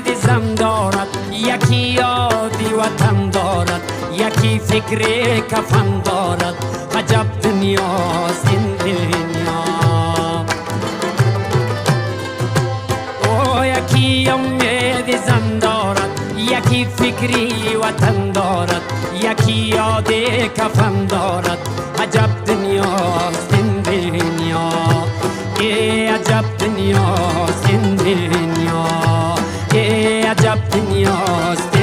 امید زم دارد، یکی یادی وطن دارد، یکی فکر کفن دارد. عجب دنیاست این دنیا. او یکی امید زم دارد، یکی فکری وطن دارد، یکی یاد کفن دارد. عجب دنیاست این دنیا. عجب دنیاست این دنیا. عجب دنیاست